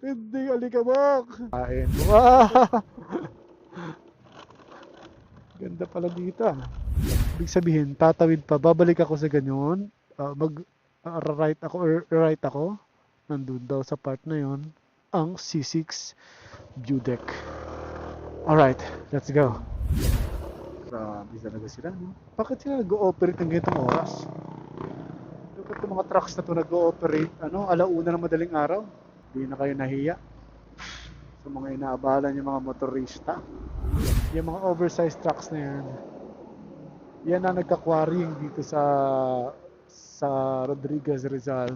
Matinding alikabok! Kain. Wow! Ganda pala dito ah. Ibig sabihin, tatawid pa, babalik ako sa ganyan, right ako or right ako, nandun daw sa part na yon ang C6 view deck. Alright, let's go. Grabe talaga sila, no? Bakit sila nag-ooperate ng ganitong oras? Bakit yung mga trucks na to nag-ooperate, alauna ng madaling araw? Hindi na kayo nahiya sa mga inaabala yung mga motorista. Yung mga oversized trucks na yan, yan ang nagka-quarrying dito sa Rodriguez Rizal.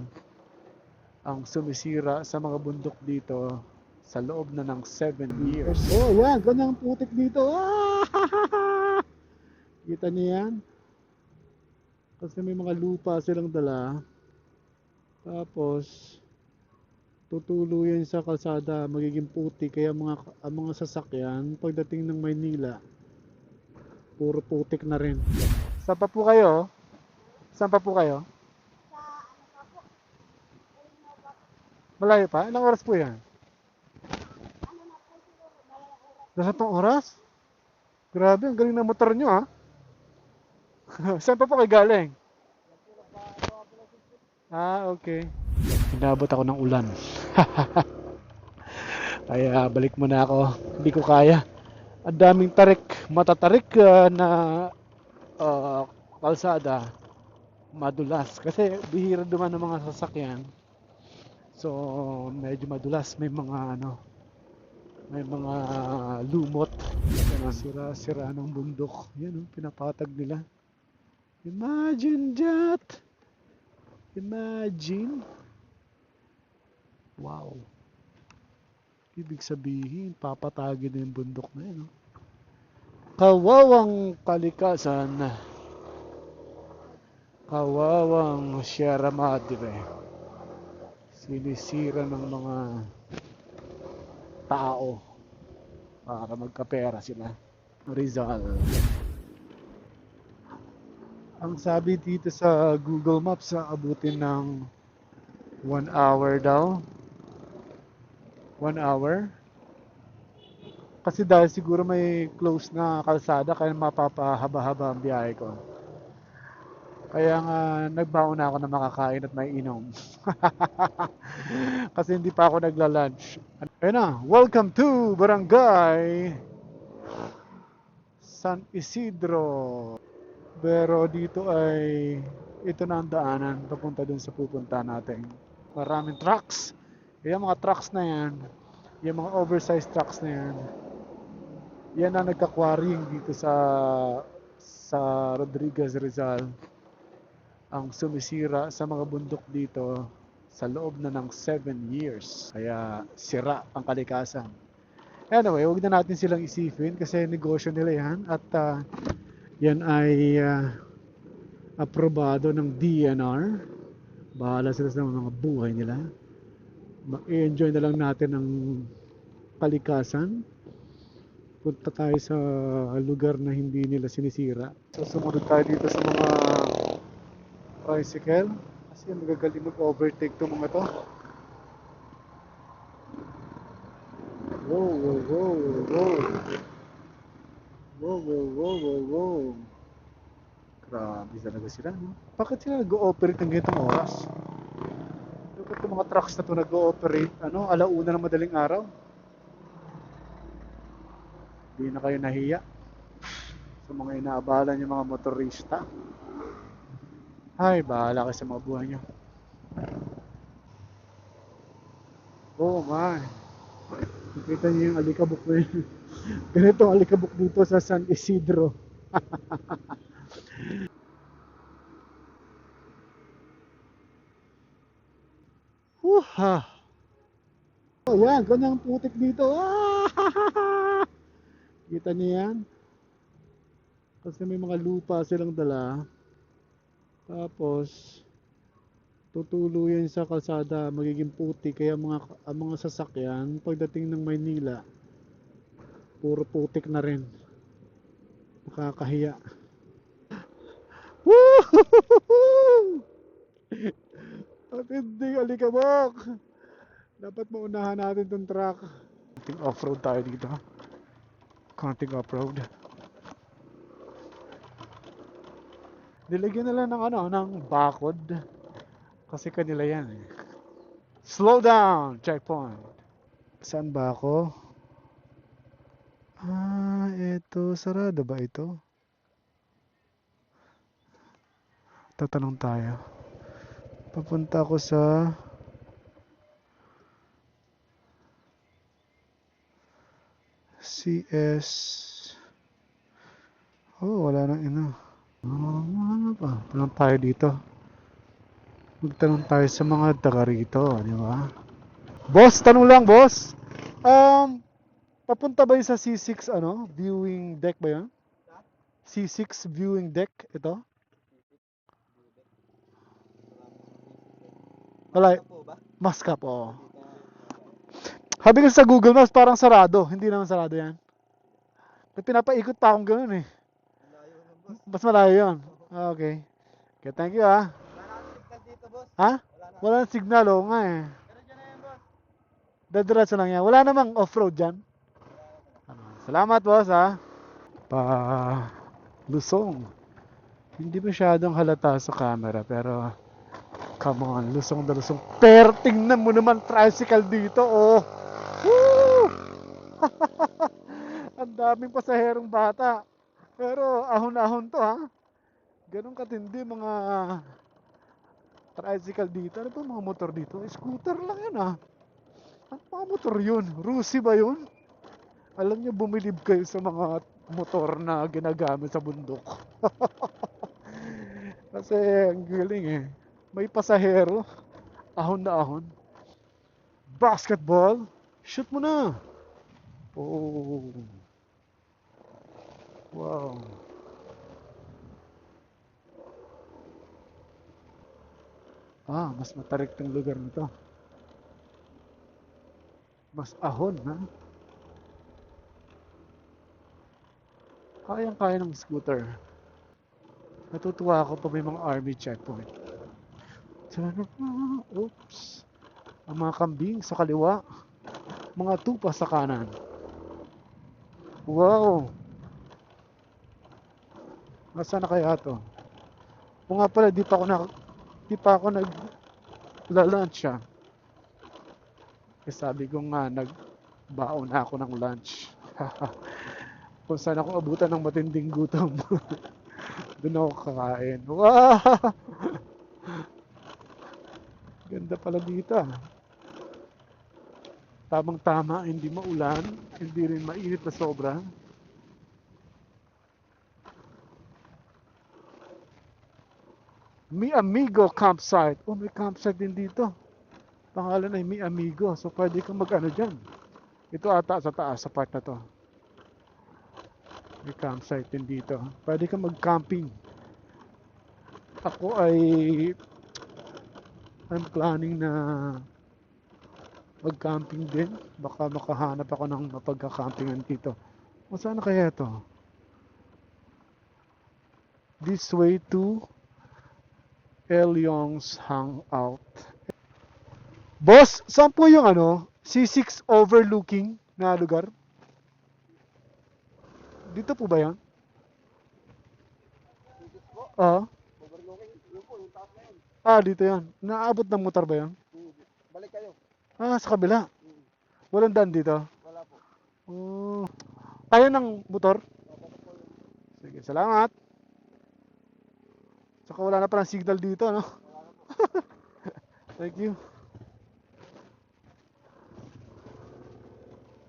Ang sumisira sa mga bundok dito sa loob na ng 7 years. Oh, yan. Ganyang putik dito. Ah! Kita niyo yan? Kasi may mga lupa silang dala. Tapos, tutuluyan sa kalsada, magiging putik. Kaya ang mga sasakyan, pagdating ng Maynila, puro putik na rin. Saan pa po kayo? Saan pa po kayo? Malayo pa? Ilang oras po yan? Nasa pang oras? Grabe, ang galing ng motor nyo ha. Saan pa po kayo galing? Ah, okay. Inabot ako ng ulan. Kaya balik muna ako. Hindi ko kaya. Ang daming tarik, matatarik na kalsada. Madulas. Kasi bihira duman ng mga sasakyan. So, medyo madulas. May mga lumot. Sira-sira ng bundok. Yan pinapatag nila. Imagine that! Imagine! Wow! Ibig sabihin, papatagin na yung bundok na yun. Kawawang kalikasan. Kawawang Sierra Madre. Sinisira ng mga tao para magkapera sila. Rizal. Ang sabi dito sa Google Maps, abutin ng 1 hour daw. 1 hour. Kasi dahil siguro may close na kalsada, kaya mapapahaba-haba ang biyahe ko. Kaya nga nagbaon na ako na makakain at may inom. Kasi hindi pa ako nagla-lunch. Ayun na, welcome to Barangay San Isidro. Pero dito ay ito na ang daanan papunta dun sa pupunta natin. Maraming trucks. Yung mga trucks na yan, yung mga oversized trucks na yan, yan ang nagka-quarrying dito sa Rodriguez Rizal. Ang sumisira sa mga bundok dito sa loob na ng 7 years. Kaya sira ang kalikasan. Anyway, huwag na natin silang isipin kasi negosyo nila yan at yan ay aprobado ng DNR. Bahala sila sa mga buhay nila. Ma-enjoy na lang natin ang kalikasan. Punta tayo sa lugar na hindi nila sinisira. So sumunod tayo dito sa mga tricycle kasi magagaling mag-overtake itong mga to. Wow, wow, wow, wow. Wow, wow, wow, wow, wow. Grabe talaga sila, no? Bakit sila nag-ooperate ng ganitong oras? Bakit yung mga trucks na to nag-ooperate, alauna ng madaling araw? Hindi na kayo nahiya sa mga inaabala yung mga motorista. Ay, bahala kayo sa mga buhay nyo. Oh my. Nakita niyo yung alikabok na yun. Ganito ang alikabok dito sa San Isidro. Huha! Oh, yan. Ganyang putik dito. Ah! Kita niyo yan? Kasi may mga lupa silang dala. Tapos, tutuluyan sa kalsada, magiging putik. Kaya ang mga sasakyan, pagdating ng Maynila, puro putik na rin. Nakakahiya. Woo! Matinding alikabok! Dapat maunahan natin tong truck. Konting off-road tayo dito. Konting off-road. Nilagyan na lang ng ano, ng bakod. Kasi kanila yan eh. Slow down! Checkpoint. Saan ba ako? Ah, ito. Sarado ba ito? Tatanong tayo. Papunta ako sa CS. Oh, wala nang ino. Ano pa? Tanong tayo dito. Magtanong tayo sa mga taga rito, di ba? Boss, tanong lang, boss. Um, papunta ba yun sa C6 ano? Viewing deck ba yun? C6 viewing deck ito? Wala. Mascap, oo. Sabi ko sa Google Maps parang sarado. Hindi naman sarado yan. Pinapaikot pa akong gano'n eh. Mas malayo yun. Ah, okay. Okay, thank you ah. Ha? Wala nang signal, oo nga eh. Dadiretso lang yan. Wala namang off-road dyan. Salamat boss ha. Pa Lusong. Hindi masyadong halata sa camera pero come on, lusong na lusong. Pero tingnan mo naman tricycle dito, oh. Woo! Ang daming pasaherong bata. Pero ahon-ahon to ha. Ganun katindi mga tricycle dito. Ano ba mga motor dito? Scooter lang yan ha. Ano mga motor yun? Rusi ba yun? Alam niyo, bumilib kayo sa mga motor na ginagamit sa bundok. Kasi ang galing eh. May pasahero. Ahon na ahon. Basketball. Shoot mo na. Oh. Wow. Ah, mas matarik tong lugar nito. Mas ahon, ha? Kayang-kaya ng scooter. Natutuwa ako pag may mga army checkpoint. Oops. Ang mga kambing sa kaliwa. Mga tupa sa kanan. Wow. Nasaan na kaya to? O nga pala, di pa ako nag-lunch ah. Kasi sabi ko nga, nagbaon na ako ng lunch. Kung saan ako abutan ng matinding gutom. Doon ako kakain. Wow! Ganda pala dito ah. Tamang-tama, hindi maulan, hindi rin mainit na sobra. Mi Amigo campsite. Oh, may campsite din dito. Pangalan ay Mi Amigo. So, pwede kang mag-ano dyan. Ito ata sa taas, sa part na to. May campsite din dito. Pwede kang mag-camping. Ako ay I'm planning na mag-camping din. Baka makahanap ako ng mapagka-campingan dito. O saan na kaya to? This way to Elyong's Hangout. Boss, saan po yung ano? C6 overlooking na lugar? Dito po ba yan? Ah, dito yan. Naabot ng motor ba yan? Balik kayo. Ah, sa kabila. Walang daan dito. Wala po. Oh. Kaya ng motor? Sige, salamat. Saka wala na palang signal dito, no? Thank you.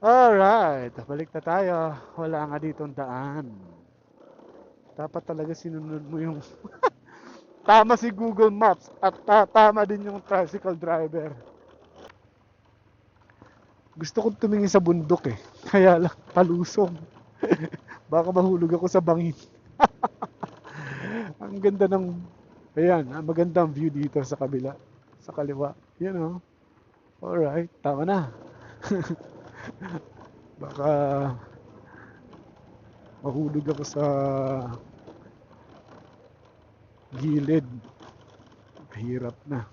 Alright, balik na tayo. Wala nga ditong daan. Dapat talaga sinunod mo yung tama si Google Maps at tama din yung tricycle driver. Gusto kong tumingin sa bundok eh. Kaya lang, palusong. Baka mahulog ako sa bangin. Ang ganda ng, ayan, magandang view dito sa kabila. Sa kaliwa. Yan o. Alright, tama na. Baka mahulog ako sa gilid. Hirap na.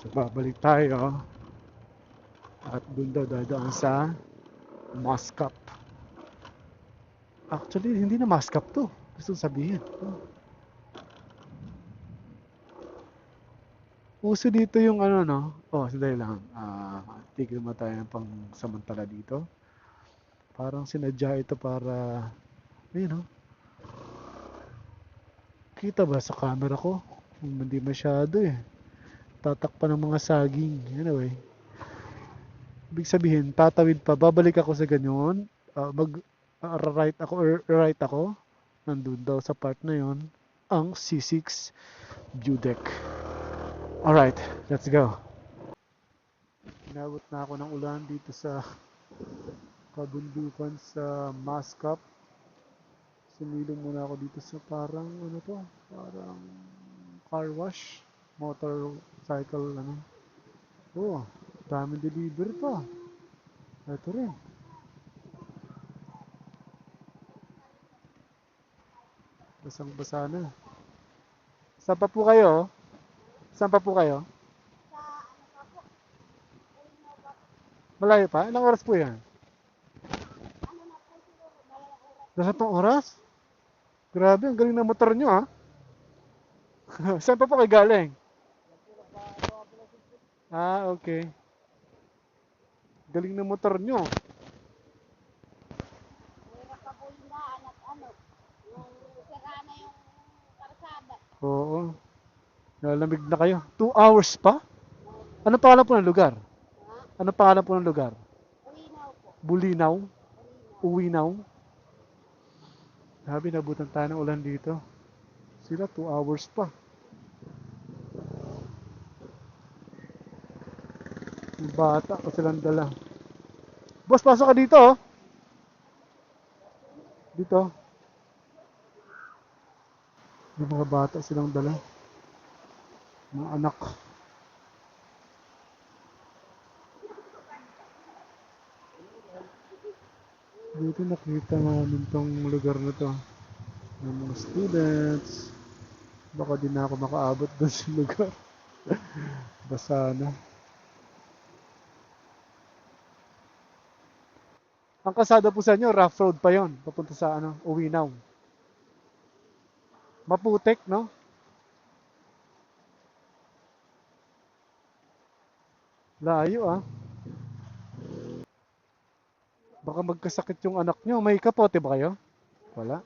So, babalik tayo. At dun daw dadaan sa Muscat. Actually, hindi na Muscat to. Gusto sabihin. Uso dito yung ano, no? Oh, sandali lang. Tigil mo tayo ng pang samantala dito. Parang sinadya ito para, ayun, no? Kita ba sa camera ko? Hindi masyado eh. Tatakpan ng mga saging. Anyway. Ibig sabihin, tatawid pa. Babalik ako sa ganyan. Mag-right ako or right ako. Nandun daw sa part na yon ang C6 view deck. Alright, let's go. Inabot na ako ng ulan dito sa kabundukan sa Muscat. Sumilong muna ako dito sa parang ano to, parang car wash, motorcycle ano. Oh, daming delivery pa. Ito rin. Basang-basa na. Saan pa po kayo? Saan pa po kayo? Malayo pa? Ilang oras po yan? Nasa pang oras? Grabe, ang galing ng motor nyo ha. Saan pa po kayo galing? Okay. Galing ng motor nyo. Hirap pa po yung daan at ano, yung sira na yung karsada. Oo. Nalamig na kayo. 2 hours pa? Ano pangalan po ng lugar? Ano pangalan po ng lugar? Ulinaw po. Bulinaw? Ulinaw. Uwinaw? Sabi, nabutan tayo ng ulan dito. Sila 2 hours pa. Yung bata o silang dala. Boss, pasok ka dito oh. Dito. Yung mga bata silang dala. Mga anak. Dito nakita namin tong lugar na to. Ng mga students. Baka di na ako makaabot doon sa lugar. Basa na. Ang kasada po sa inyo, rough road pa yon, papunta sa ano, Uwinaw. Maputek, no? Layo ah. Baka magkasakit yung anak nyo. May kapote ba kayo? Wala.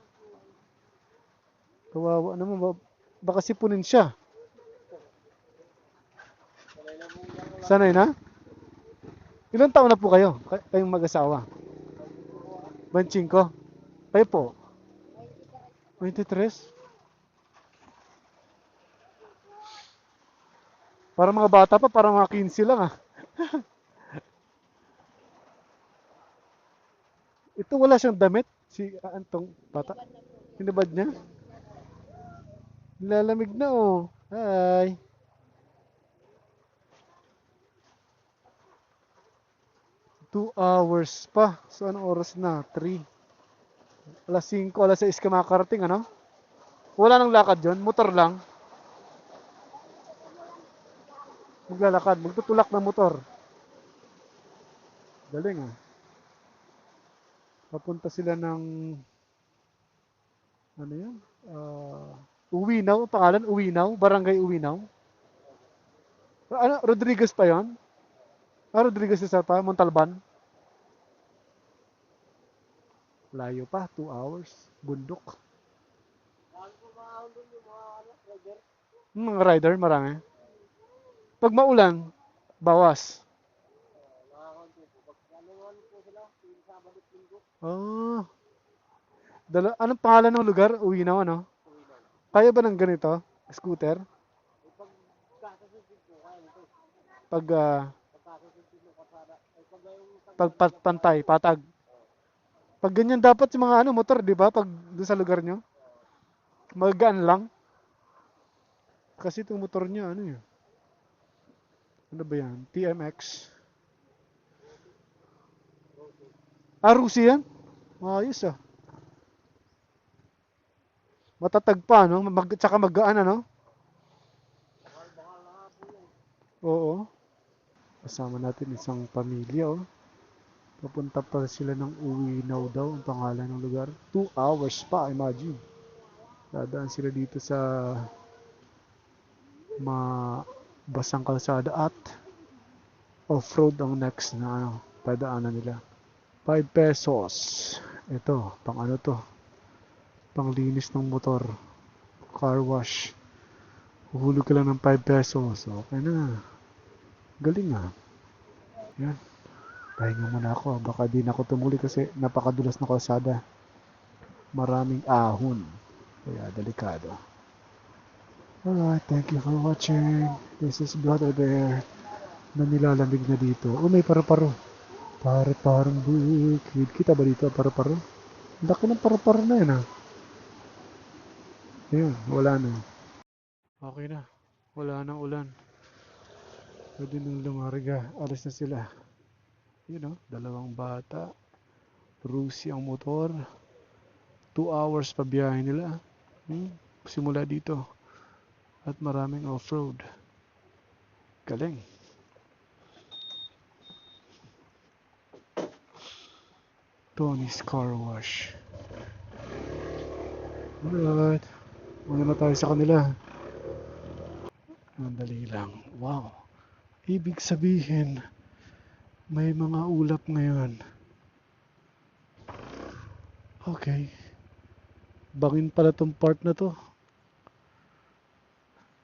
Kawawa naman. Baka sipunin siya. Sanay na? Ilang taon na po kayo? Kayong mag-asawa? 25? Kayo po? 23? Para mga bata pa, para mga 15 lang ah. Ito wala siyang damit. Si Antong bata. Hinabad niya. Nilalamig na oh. Hi. Two hours pa. So anong oras na? 3. Alas 5, alas 6 ka makakarating ano? Wala nang lakad yon, motor lang. Maglalakad, magtutulak ng motor. Galing ah. Papunta sila ng ano yan? Uwinaw, pangalan Uwinaw, Barangay Uwinaw. Ano, Rodriguez pa yon? Rodriguez isa pa, Montalban. Layo pa, 2 hours. Bundok. Mga rider, marami. Pag maulan, bawas. Oh. Anong pangalan ng lugar? Uwinaw, ano? Kaya ba ng ganito? Scooter? Pag, pantay, patag. Pag ganyan dapat yung mga ano, motor, di ba? Pag doon sa lugar nyo. Magagaan lang. Kasi itong motor niya, ano yun? Ano ba yan? TMX. Rusi yan? Ayos ah. Matatag pa, no? Tsaka magaan, ano? Oo. Kasama natin isang pamilya, oh. Papunta pa sila ng Uwinaw daw, ang pangalan ng lugar. 2 hours pa, imagine. Dadaan sila dito sa mabasang kalsada at off-road ang next na dadaanan nila. 5 pesos. Ito, pang ano to? Panglinis ng motor. Car wash. Huhulog ka lang ng 5 pesos. Okay na. Galing ah. Yan. Pahinga muna ako. Baka di na ako tumuli kasi napakadulas na kalsada. Maraming ahon. Kaya delikado. Alright, thank you for watching. This is Brother Bear na nilalamig na dito. Oh, may paru-paro. Pare-parang bukid. Kita ba dito, paru-paro? Laki ng paru-paro na yan ah. Ayun, wala na. Okay na. Wala nang ulan. Pwede nang lumarga. Alis na sila. Yun oh, dalawang bata. Rusi ang motor. 2 hours pa biyahe nila. Simula dito. At maraming off-road. Galing. Tony's Car Wash. Alright. Muna na tayo sa kanila. Mandali lang. Wow. Ibig sabihin, may mga ulap ngayon. Okay. Bangin pala tong part na to.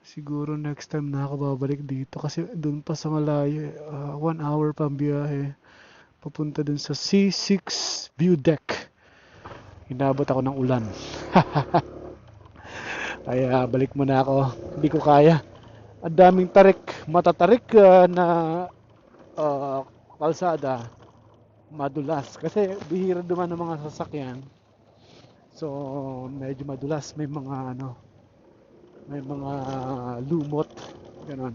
Siguro next time na ako babalik dito kasi dun pa sa malayo. 1 hour pa ang biyahe. Papunta dun sa C6 view deck. Hinabot ako ng ulan. Kaya balik muna ako. Hindi ko kaya. Ang daming tarik. Matatarik na kalsada. Madulas. Kasi bihira duman ng mga sasakyan. So medyo madulas. May mga may mga lumot. Ganon.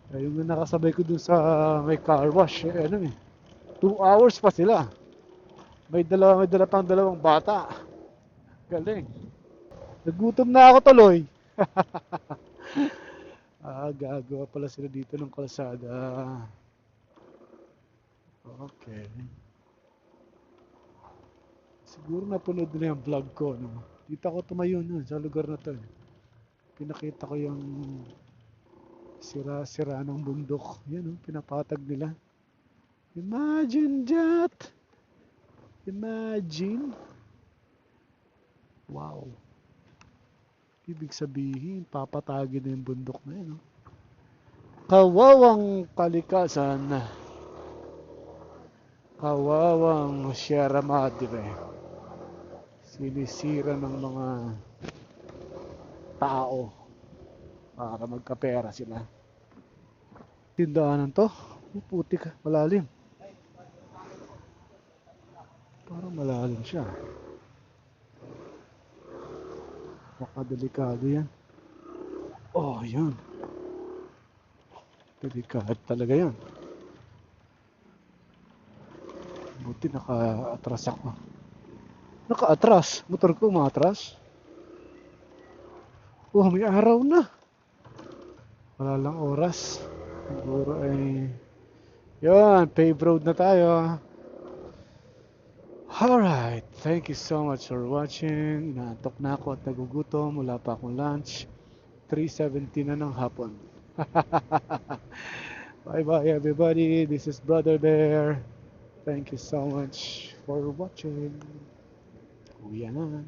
Kaya yung nakasabay ko dun sa may car wash. 2 hours pa sila. May dala pang dalawang bata. Galing. Nagutom na ako tuloy. Gagawa pala sila dito ng kalsada. Okay. Siguro napanood nila yung vlog ko, no? Dito ako tumayo nun sa lugar na to. Pinakita ko yung sira-sira ng bundok. Yan, pinapatag nila. Imagine that! Imagine! Wow! Ibig sabihin, papatagin na yung bundok na yun. Kawawang kalikasan. Kawawang Sierra Madre. Sinisira ng mga tao para magkapera sila. Tindaanan to. Putik, malalim. Parang malalim siya. Baka delikado yan. Oh, yun. Delikado talaga yan. Buti naka-atras ako. Naka-atras? Motor ko umatras? Oh, may araw na. Wala lang oras. Siguro ay... Yun, paved road na tayo. Alright, thank you so much for watching. Inaantok na ako at nagugutom. Wala pa akong lunch. 3:17 na ng hapon. Bye bye everybody. This is Brother Bear. Thank you so much for watching. Uwi na.